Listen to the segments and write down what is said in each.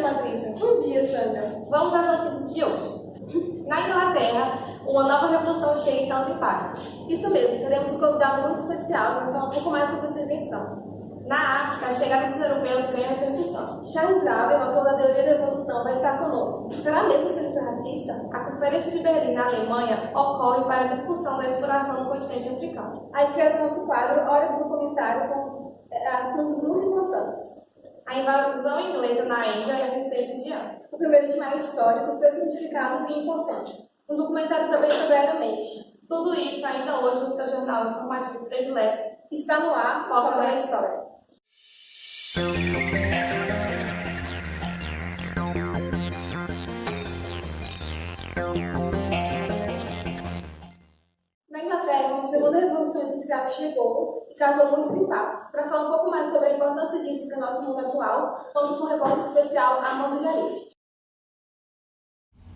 Patrícia. Bom dia, Sandra. Vamos às notícias de hoje. Na Inglaterra, uma nova revolução chega e causa impacto. Isso mesmo, teremos um convidado muito especial para falar um pouco mais sobre sua invenção. Na África, a chegada dos europeus ganha repercussão. Charles Darwin, autor da teoria da evolução, vai estar conosco. Será mesmo que ele foi racista? A Conferência de Berlim, na Alemanha, ocorre para a discussão da exploração do continente africano. A estreia do nosso quadro, Hora do Comentário, com assuntos muito importantes. A invasão inglesa na Índia e a resistência indiana. O 1º de maio histórico, seu significado e importância. Um documentário também sobre a Era Média. Tudo isso ainda hoje no seu jornal informativo predileto. Está no ar, Foco na História. Na Inglaterra, a segunda revolução industrial chegou e causou muitos impactos. Para falar um pouco mais sobre a importância disso para o nosso mundo atual, vamos com o repórter especial Amanda Jair.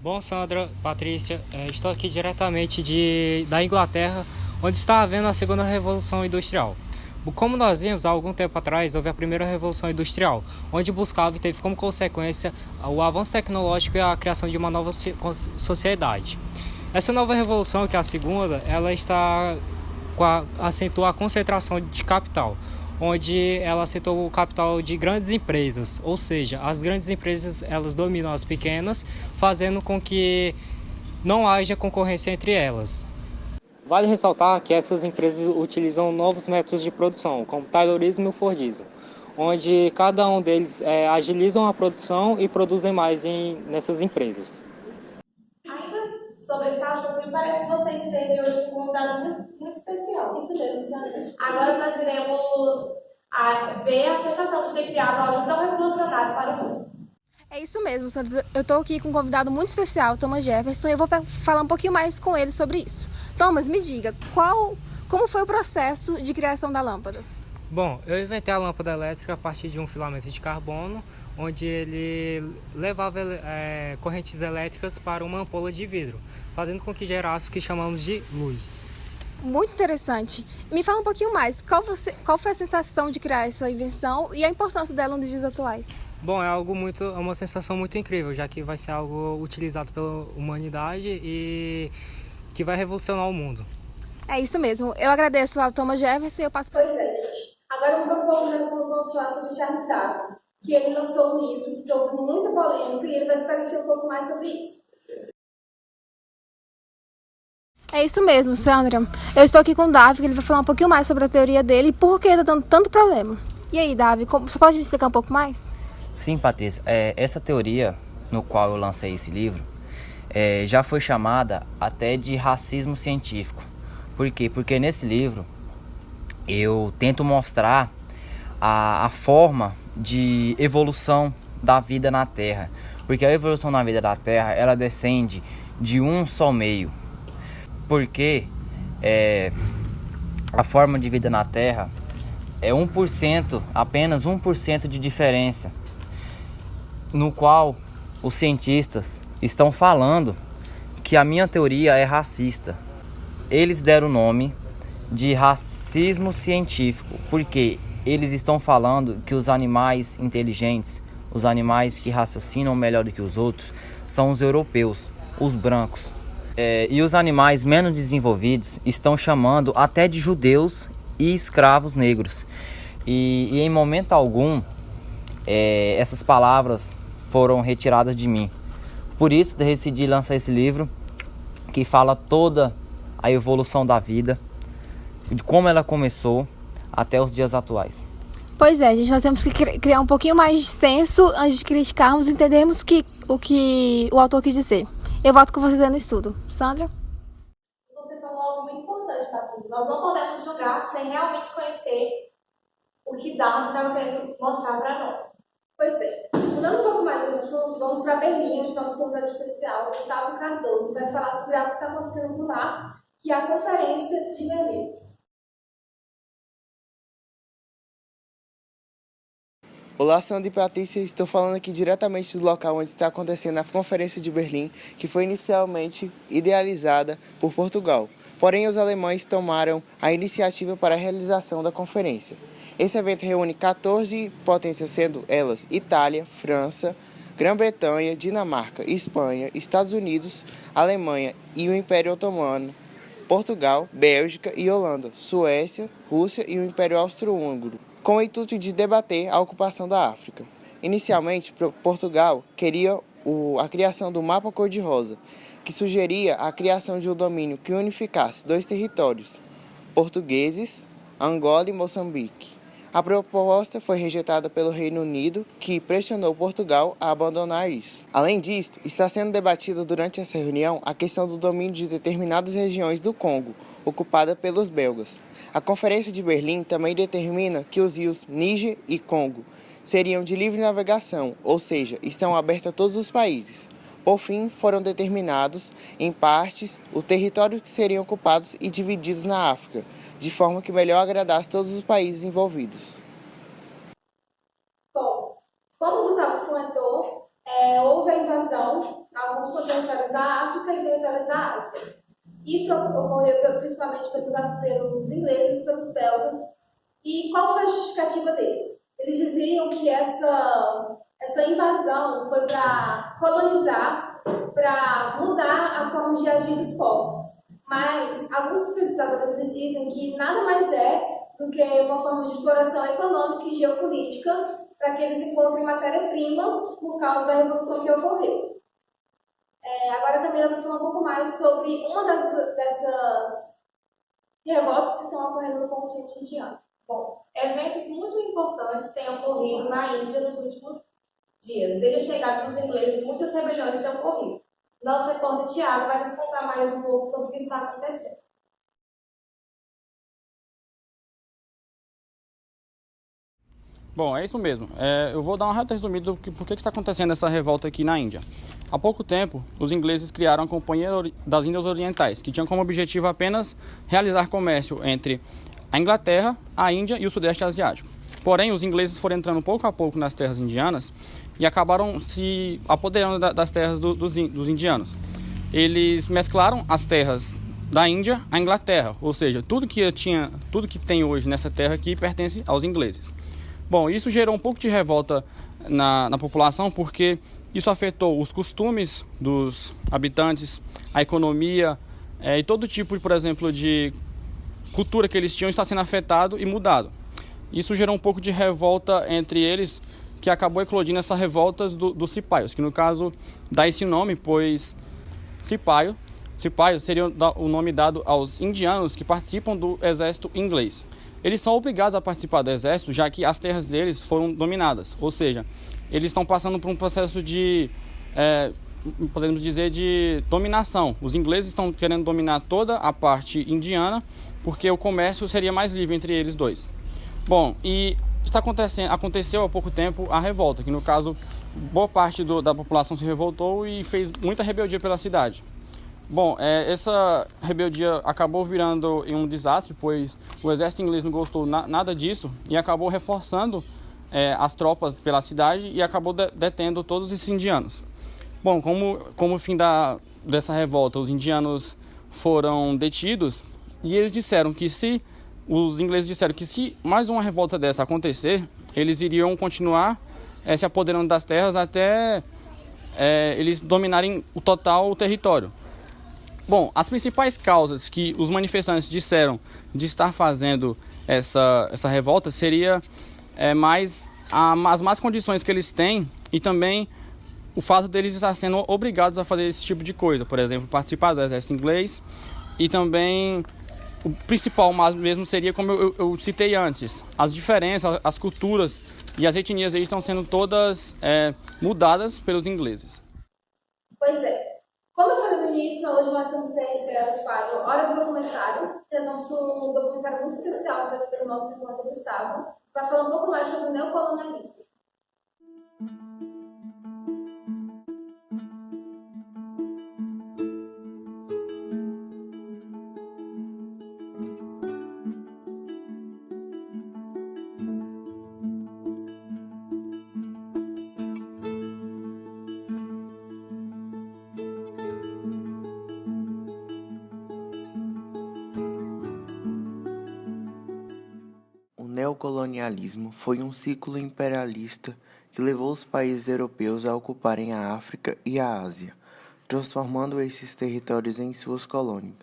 Bom, Sandra, Patrícia, estou aqui diretamente da Inglaterra, onde está havendo a segunda revolução industrial. Como nós vimos, há algum tempo atrás, houve a primeira revolução industrial, onde buscava e teve como consequência o avanço tecnológico e a criação de uma nova sociedade. Essa nova revolução, que é a segunda, ela acentua a concentração de capital, onde ela acentua o capital de grandes empresas, ou seja, as grandes empresas elas dominam as pequenas, fazendo com que não haja concorrência entre elas. Vale ressaltar que essas empresas utilizam novos métodos de produção, como o Taylorismo e o Fordismo, onde cada um deles agilizam a produção e produzem mais nessas empresas. Ainda sobre esse assunto, me parece que você esteve hoje com um convidado muito especial. Isso mesmo, Sandra. Agora nós iremos ver a sensação de ter criado algo tão revolucionário para o mundo. É isso mesmo, Sandra. Eu estou aqui com um convidado muito especial, Thomas Jefferson, e eu vou falar um pouquinho mais com ele sobre isso. Thomas, me diga, como foi o processo de criação da lâmpada? Bom, eu inventei a lâmpada elétrica a partir de um filamento de carbono, onde ele levava correntes elétricas para uma ampola de vidro, fazendo com que gerasse o que chamamos de luz. Muito interessante. Me fala um pouquinho mais, qual foi a sensação de criar essa invenção e a importância dela nos dias atuais? Bom, é uma sensação muito incrível, já que vai ser algo utilizado pela humanidade e que vai revolucionar o mundo. É isso mesmo. Eu agradeço ao Thomas Jefferson e eu passo para... Pois é, gente. Agora, mudando um pouco de assunto, vamos falar sobre Charles Darwin, que ele lançou um livro que houve muita polêmica e ele vai esclarecer um pouco mais sobre isso. É isso mesmo, Sandra. Eu estou aqui com o Davi, que ele vai falar um pouquinho mais sobre a teoria dele e por que está dando tanto problema. E aí, Davi, você pode me explicar um pouco mais? Sim, Patrícia. Essa teoria no qual eu lancei esse livro já foi chamada até de racismo científico. Por quê? Porque nesse livro eu tento mostrar a forma de evolução da vida na Terra. Porque a evolução na vida da Terra, ela descende de um só meio. Porque a forma de vida na Terra é 1%, apenas 1% de diferença, no qual os cientistas estão falando que a minha teoria é racista. Eles deram o nome de racismo científico, porque eles estão falando que os animais inteligentes, os animais que raciocinam melhor do que os outros, são os europeus, os brancos. E os animais menos desenvolvidos estão chamando até de judeus e escravos negros. E em momento algum, essas palavras foram retiradas de mim. Por isso, decidi lançar esse livro, que fala toda a evolução da vida, de como ela começou até os dias atuais. Pois é, gente, nós temos que criar um pouquinho mais de senso antes de criticarmos e entendermos o que o autor quis dizer. Eu volto com vocês no estudo. Sandra? Você falou algo muito importante, Patrícia. Nós não podemos julgar sem realmente conhecer o que Darwin estava querendo mostrar para nós. Pois é. Mudando um pouco mais do assunto, vamos para Berlim, onde nosso convidado especial, Gustavo Cardoso, vai falar sobre algo que está acontecendo por lá, que é a Conferência de Berlim. Olá, Sandra e Patrícia, estou falando aqui diretamente do local onde está acontecendo a Conferência de Berlim, que foi inicialmente idealizada por Portugal. Porém, os alemães tomaram a iniciativa para a realização da conferência. Esse evento reúne 14 potências, sendo elas Itália, França, Grã-Bretanha, Dinamarca, Espanha, Estados Unidos, Alemanha e o Império Otomano, Portugal, Bélgica e Holanda, Suécia, Rússia e o Império Austro-Húngaro, com o intuito de debater a ocupação da África. Inicialmente, Portugal queria a criação do Mapa Cor-de-Rosa, que sugeria a criação de um domínio que unificasse dois territórios, portugueses, Angola e Moçambique. A proposta foi rejeitada pelo Reino Unido, que pressionou Portugal a abandonar isso. Além disso, está sendo debatida durante essa reunião a questão do domínio de determinadas regiões do Congo, ocupada pelos belgas. A Conferência de Berlim também determina que os rios Níger e Congo seriam de livre navegação, ou seja, estão abertos a todos os países. Por fim, foram determinados, em partes, os territórios que seriam ocupados e divididos na África, de forma que melhor agradasse todos os países envolvidos. Bom, como o Gustavo comentou, houve a invasão a alguns territórios da África e territórios da Ásia. Isso ocorreu principalmente pelos ingleses e pelos belgas. E qual foi a justificativa deles? Eles diziam que essa invasão foi para colonizar, para mudar a forma de agir dos povos. Mas alguns pesquisadores eles dizem que nada mais é do que uma forma de exploração econômica e geopolítica para que eles encontrem matéria-prima por causa da revolução que ocorreu. Agora a Camila vai falar um pouco mais sobre uma dessas revoltas que estão ocorrendo no continente indiano. Bom, eventos muito importantes têm ocorrido na Índia nos últimos dias. Desde a chegada dos ingleses, muitas rebeliões têm ocorrido. Nosso repórter Tiago vai nos contar mais um pouco sobre o que está acontecendo. Bom, é isso mesmo. Eu vou dar uma reta resumida do por que está acontecendo essa revolta aqui na Índia. Há pouco tempo, os ingleses criaram a Companhia das Índias Orientais, que tinha como objetivo apenas realizar comércio entre a Inglaterra, a Índia e o Sudeste Asiático. Porém, os ingleses foram entrando pouco a pouco nas terras indianas e acabaram se apoderando das terras dos indianos. Eles mesclaram as terras da Índia à Inglaterra, ou seja, tudo que tem hoje nessa terra aqui pertence aos ingleses. Bom, isso gerou um pouco de revolta na população, porque isso afetou os costumes dos habitantes, a economia e todo tipo, por exemplo, de cultura que eles tinham está sendo afetado e mudado. Isso gerou um pouco de revolta entre eles, que acabou eclodindo essas revoltas dos cipaios, que no caso dá esse nome, pois cipaio seria o nome dado aos indianos que participam do exército inglês. Eles são obrigados a participar do exército, já que as terras deles foram dominadas, ou seja, eles estão passando por um processo de, podemos dizer, de dominação. Os ingleses estão querendo dominar toda a parte indiana, porque o comércio seria mais livre entre eles dois. Bom, e aconteceu há pouco tempo a revolta, que no caso, boa parte da população se revoltou e fez muita rebeldia pela cidade. Bom, essa rebeldia acabou virando um desastre, pois o exército inglês não gostou nada disso e acabou reforçando as tropas pela cidade e acabou detendo todos os indianos. Bom, como o fim dessa revolta, os indianos foram detidos e eles disseram que os ingleses disseram que se mais uma revolta dessa acontecer, eles iriam continuar se apoderando das terras até eles dominarem o total território. Bom, as principais causas que os manifestantes disseram de estar fazendo essa revolta seria mais as más condições que eles têm e também o fato deles estar sendo obrigados a fazer esse tipo de coisa, por exemplo, participar do exército inglês, e também o principal mesmo seria, como eu citei antes, as diferenças, as culturas e as etnias aí estão sendo todas mudadas pelos ingleses. Pois é. Como eu falei no início, hoje nós vamos ter a estreia do quadro Hora do Documentário. Nós vamos ter um documentário muito especial feito pelo nosso repórter Gustavo, para falar um pouco mais sobre o neocolonialismo. O neocolonialismo foi um ciclo imperialista que levou os países europeus a ocuparem a África e a Ásia, transformando esses territórios em suas colônias.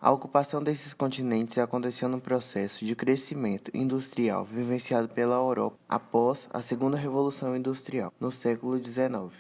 A ocupação desses continentes aconteceu num processo de crescimento industrial vivenciado pela Europa após a Segunda Revolução Industrial, no século XIX.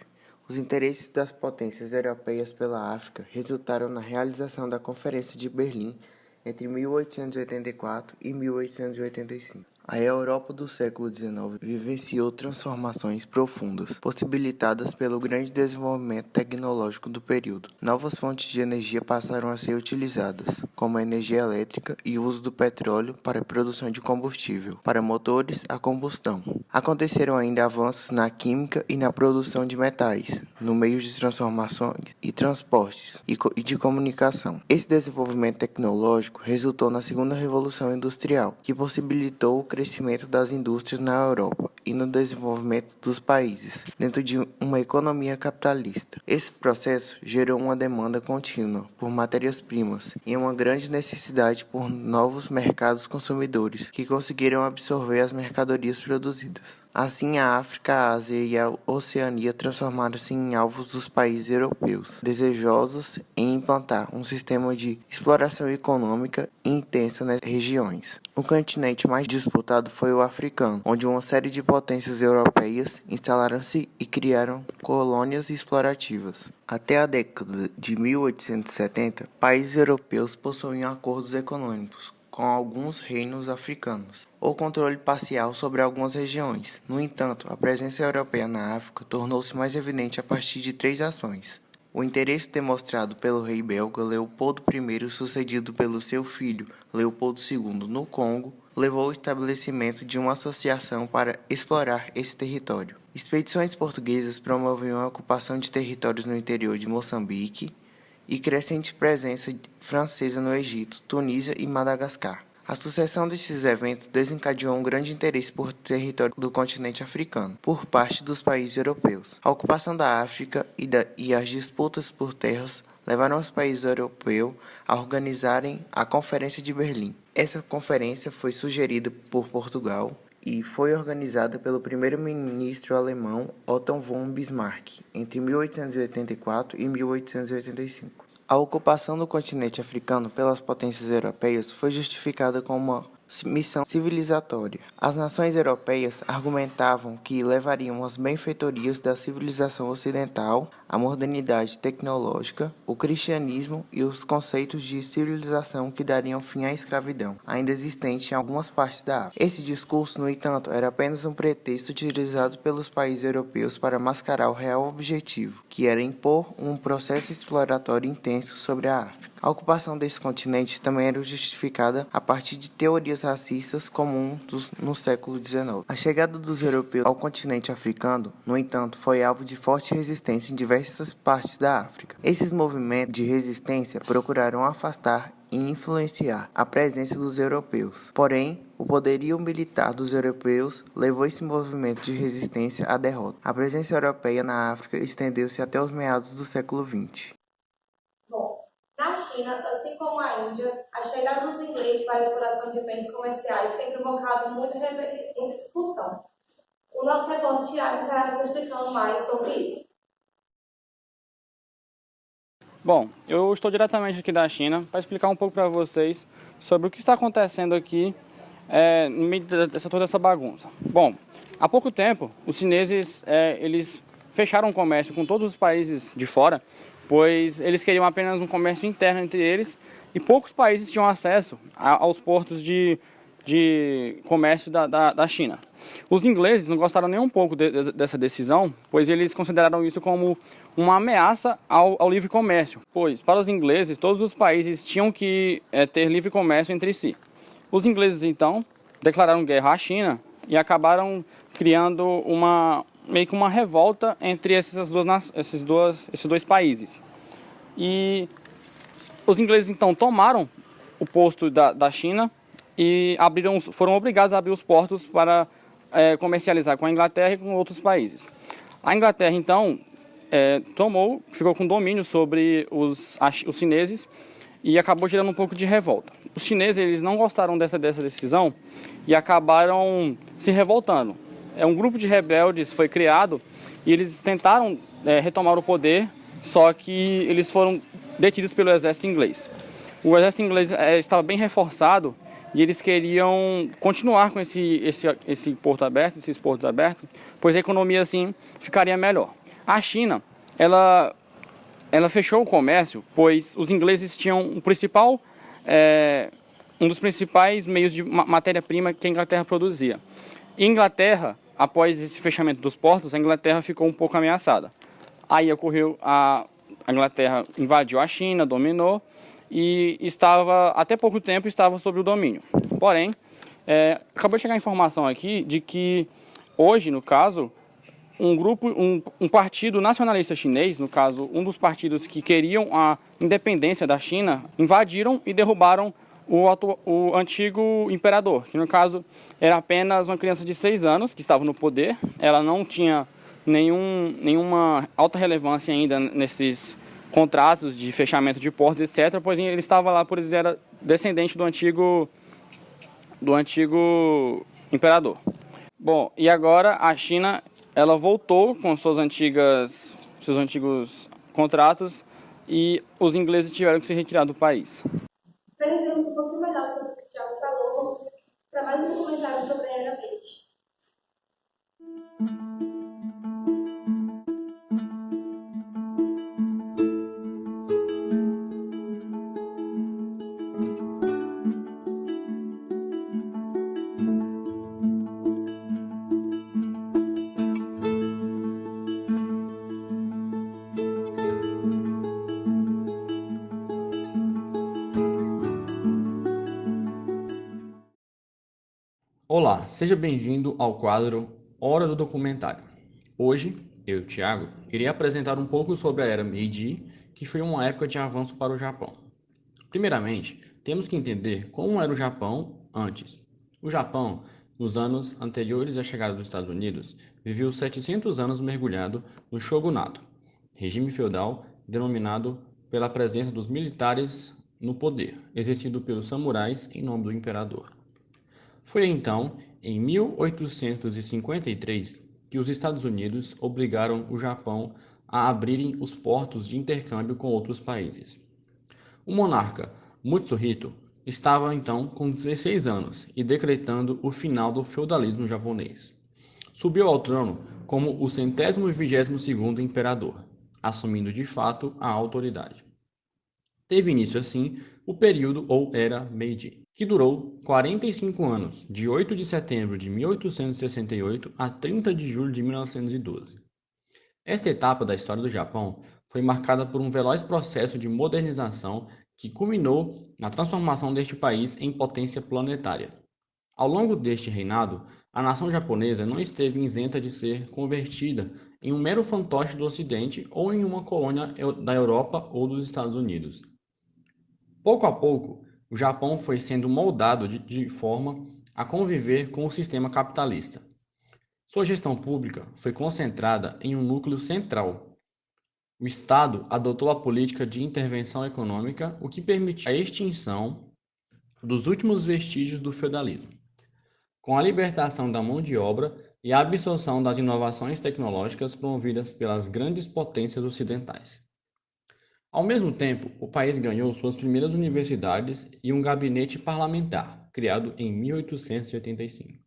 Os interesses das potências europeias pela África resultaram na realização da Conferência de Berlim entre 1884 e 1885. A Europa do século XIX vivenciou transformações profundas, possibilitadas pelo grande desenvolvimento tecnológico do período. Novas fontes de energia passaram a ser utilizadas, como a energia elétrica e o uso do petróleo para a produção de combustível, para motores a combustão. Aconteceram ainda avanços na química e na produção de metais, no meio de transformações e transportes e de comunicação. Esse desenvolvimento tecnológico resultou na Segunda Revolução Industrial, que possibilitou o crescimento das indústrias na Europa e no desenvolvimento dos países, dentro de uma economia capitalista. Esse processo gerou uma demanda contínua por matérias-primas e uma grande necessidade por novos mercados consumidores que conseguiram absorver as mercadorias produzidas. Assim, a África, a Ásia e a Oceania transformaram-se em alvos dos países europeus, desejosos em implantar um sistema de exploração econômica intensa nas regiões. O continente mais disputado foi o africano, onde uma série de potências europeias instalaram-se e criaram colônias explorativas. Até a década de 1870, países europeus possuíam acordos econômicos com alguns reinos africanos, ou controle parcial sobre algumas regiões. No entanto, a presença europeia na África tornou-se mais evidente a partir de 3 ações. O interesse demonstrado pelo rei belga Leopoldo I, sucedido pelo seu filho Leopoldo II no Congo, levou ao estabelecimento de uma associação para explorar esse território. Expedições portuguesas promoviam a ocupação de territórios no interior de Moçambique e crescente presença francesa no Egito, Tunísia e Madagascar. A sucessão desses eventos desencadeou um grande interesse por território do continente africano, por parte dos países europeus. A ocupação da África e as disputas por terras levaram os países europeus a organizarem a Conferência de Berlim. Essa conferência foi sugerida por Portugal e foi organizada pelo primeiro-ministro alemão Otto von Bismarck entre 1884 e 1885. A ocupação do continente africano pelas potências europeias foi justificada como uma missão civilizatória. As nações europeias argumentavam que levariam as benfeitorias da civilização ocidental, a modernidade tecnológica, o cristianismo e os conceitos de civilização que dariam fim à escravidão, ainda existente em algumas partes da África. Esse discurso, no entanto, era apenas um pretexto utilizado pelos países europeus para mascarar o real objetivo, que era impor um processo exploratório intenso sobre a África. A ocupação desse continente também era justificada a partir de teorias racistas comuns no século XIX. A chegada dos europeus ao continente africano, no entanto, foi alvo de forte resistência em diversas partes da África. Esses movimentos de resistência procuraram afastar e influenciar a presença dos europeus. Porém, o poderio militar dos europeus levou esse movimento de resistência à derrota. A presença europeia na África estendeu-se até os meados do século XX. Na China, assim como a Índia, a chegada dos ingleses para a exploração de bens comerciais tem provocado muita discussão. O nosso repórter Thiago estará nos explicando mais sobre isso. Bom, eu estou diretamente aqui da China para explicar um pouco para vocês sobre o que está acontecendo aqui no meio dessa toda essa bagunça. Bom, há pouco tempo, os chineses eles fecharam o comércio com todos os países de fora, pois eles queriam apenas um comércio interno entre eles e poucos países tinham acesso aos portos de comércio da China. Os ingleses não gostaram nem um pouco dessa decisão, pois eles consideraram isso como uma ameaça ao livre comércio, pois para os ingleses todos os países tinham que ter livre comércio entre si. Os ingleses então declararam guerra à China e acabaram criando meio que uma revolta entre esses dois países. E os ingleses então tomaram o posto da China e foram obrigados a abrir os portos para comercializar com a Inglaterra e com outros países. A Inglaterra então ficou com domínio sobre os chineses e acabou gerando um pouco de revolta. Os chineses eles não gostaram dessa decisão e acabaram se revoltando. um grupo de rebeldes foi criado e eles tentaram retomar o poder, só que eles foram detidos pelo exército inglês. O exército inglês estava bem reforçado e eles queriam continuar com esse porto aberto, esses portos abertos, pois a economia assim ficaria melhor. A China, ela fechou o comércio, pois os ingleses tinham um dos principais meios de matéria-prima que a Inglaterra produzia. Em Inglaterra, após esse fechamento dos portos, a Inglaterra ficou um pouco ameaçada. Aí ocorreu a Inglaterra invadiu a China, dominou e até pouco tempo estava sob o domínio. Porém, acabou de chegar a informação aqui de que hoje, no caso, um partido nacionalista chinês, no caso, um dos partidos que queriam a independência da China, invadiram e derrubaram o antigo imperador, que no caso era apenas uma criança de 6 anos que estava no poder. Ela não tinha nenhuma alta relevância ainda nesses contratos de fechamento de portos, etc., pois ele estava lá, pois ele era descendente do antigo imperador. Bom, e agora a China ela voltou com seus antigos contratos e os ingleses tiveram que se retirar do país. Para entendermos um pouquinho melhor sobre o que o Thiago falou, vamos para mais um comentário sobre a Era Meiji. Olá, seja bem-vindo ao quadro Hora do Documentário. Hoje, eu, Thiago, irei apresentar um pouco sobre a Era Meiji, que foi uma época de avanço para o Japão. Primeiramente, temos que entender como era o Japão antes. O Japão, nos anos anteriores à chegada dos Estados Unidos, viveu 700 anos mergulhado no shogunato, regime feudal denominado pela presença dos militares no poder, exercido pelos samurais em nome do imperador. Foi então, em 1853, que os Estados Unidos obrigaram o Japão a abrirem os portos de intercâmbio com outros países. O monarca Mutsuhito estava então com 16 anos e decretando o final do feudalismo japonês. Subiu ao trono como o 122º imperador, assumindo de fato a autoridade. Teve início assim o período ou Era Meiji, que durou 45 anos, de 8 de setembro de 1868 a 30 de julho de 1912. Esta etapa da história do Japão foi marcada por um veloz processo de modernização que culminou na transformação deste país em potência planetária. Ao longo deste reinado, a nação japonesa não esteve isenta de ser convertida em um mero fantoche do Ocidente ou em uma colônia da Europa ou dos Estados Unidos. Pouco a pouco, o Japão foi sendo moldado de forma a conviver com o sistema capitalista. Sua gestão pública foi concentrada em um núcleo central. O Estado adotou a política de intervenção econômica, o que permitiu a extinção dos últimos vestígios do feudalismo, com a libertação da mão de obra e a absorção das inovações tecnológicas promovidas pelas grandes potências ocidentais. Ao mesmo tempo, o país ganhou suas primeiras universidades e um gabinete parlamentar, criado em 1885.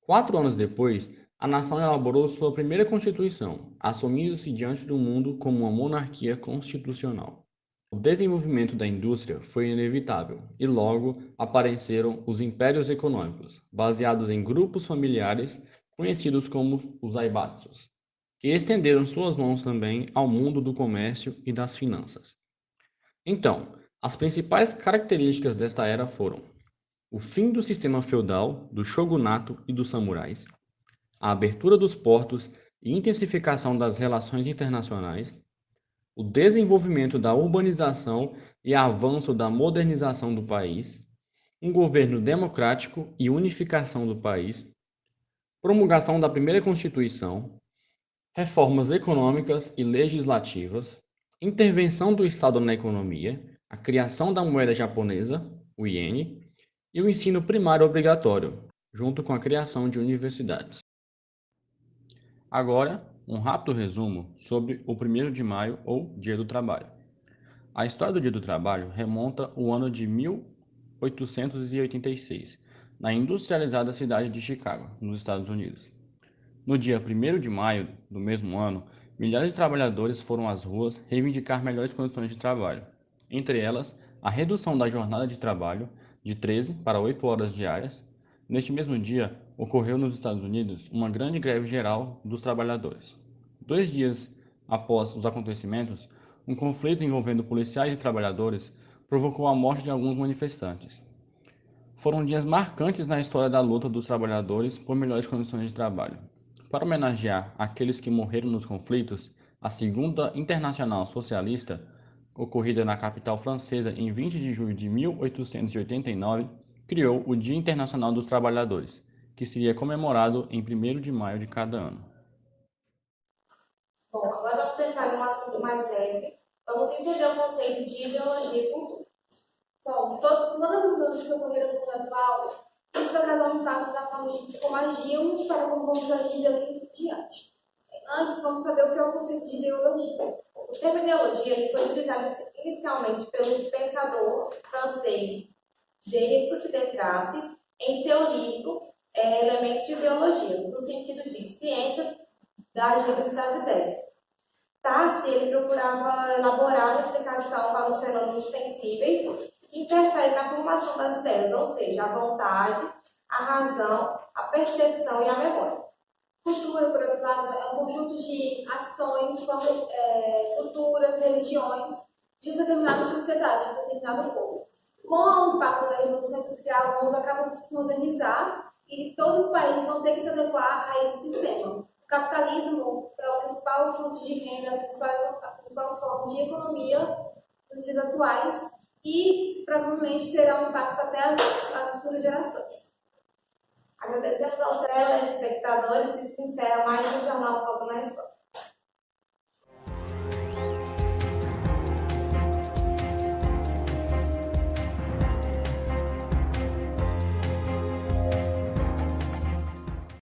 4 anos depois, a nação elaborou sua primeira constituição, assumindo-se diante do mundo como uma monarquia constitucional. O desenvolvimento da indústria foi inevitável e logo apareceram os impérios econômicos, baseados em grupos familiares conhecidos como os aibatsus, que estenderam suas mãos também ao mundo do comércio e das finanças. Então, as principais características desta era foram o fim do sistema feudal, do shogunato e dos samurais, a abertura dos portos e intensificação das relações internacionais, o desenvolvimento da urbanização e avanço da modernização do país, um governo democrático e unificação do país, promulgação da primeira Constituição, reformas econômicas e legislativas, intervenção do Estado na economia, a criação da moeda japonesa, o iene, e o ensino primário obrigatório, junto com a criação de universidades. Agora, um rápido resumo sobre o 1º de maio ou Dia do Trabalho. A história do Dia do Trabalho remonta ao ano de 1886, na industrializada cidade de Chicago, nos Estados Unidos. No dia 1º de maio do mesmo ano, milhares de trabalhadores foram às ruas reivindicar melhores condições de trabalho, entre elas a redução da jornada de trabalho de 13 para 8 horas diárias. Neste mesmo dia, ocorreu nos Estados Unidos uma grande greve geral dos trabalhadores. 2 dias após os acontecimentos, um conflito envolvendo policiais e trabalhadores provocou a morte de alguns manifestantes. Foram dias marcantes na história da luta dos trabalhadores por melhores condições de trabalho. Para homenagear aqueles que morreram nos conflitos, a Segunda Internacional Socialista, ocorrida na capital francesa em 20 de julho de 1889, criou o Dia Internacional dos Trabalhadores, que seria comemorado em 1º de maio de cada ano. Bom, agora vamos entrar em um assunto mais leve. Vamos entender o conceito de ideologia e cultura. Bom, todas as mudanças que ocorreram no mundo atual, isso vai causar um impacto na forma de como agimos para como vamos agir daqui em diante. Antes, vamos saber o que é o conceito de ideologia. O termo ideologia ele foi utilizado inicialmente pelo pensador francês Denis Diderot em seu livro Elementos de Ideologia, no sentido de ciência das regras e das ideias. Tassi ele procurava elaborar uma explicação para os fenômenos sensíveis que interferem na formação das ideias, ou seja, a vontade, a razão, a percepção e a memória. Cultura, por outro lado, é um conjunto de ações, culturas, religiões de uma determinada sociedade, de um determinado povo. Com o impacto da Revolução Industrial, o mundo acaba por se modernizar e todos os países vão ter que se adequar a esse sistema. O capitalismo é a principal fonte de renda, a principal forma de economia nos dias atuais e provavelmente terá um impacto até as futuras gerações. Agradecemos aos telespectadores e se encerra mais um Jornal Foco na Escola.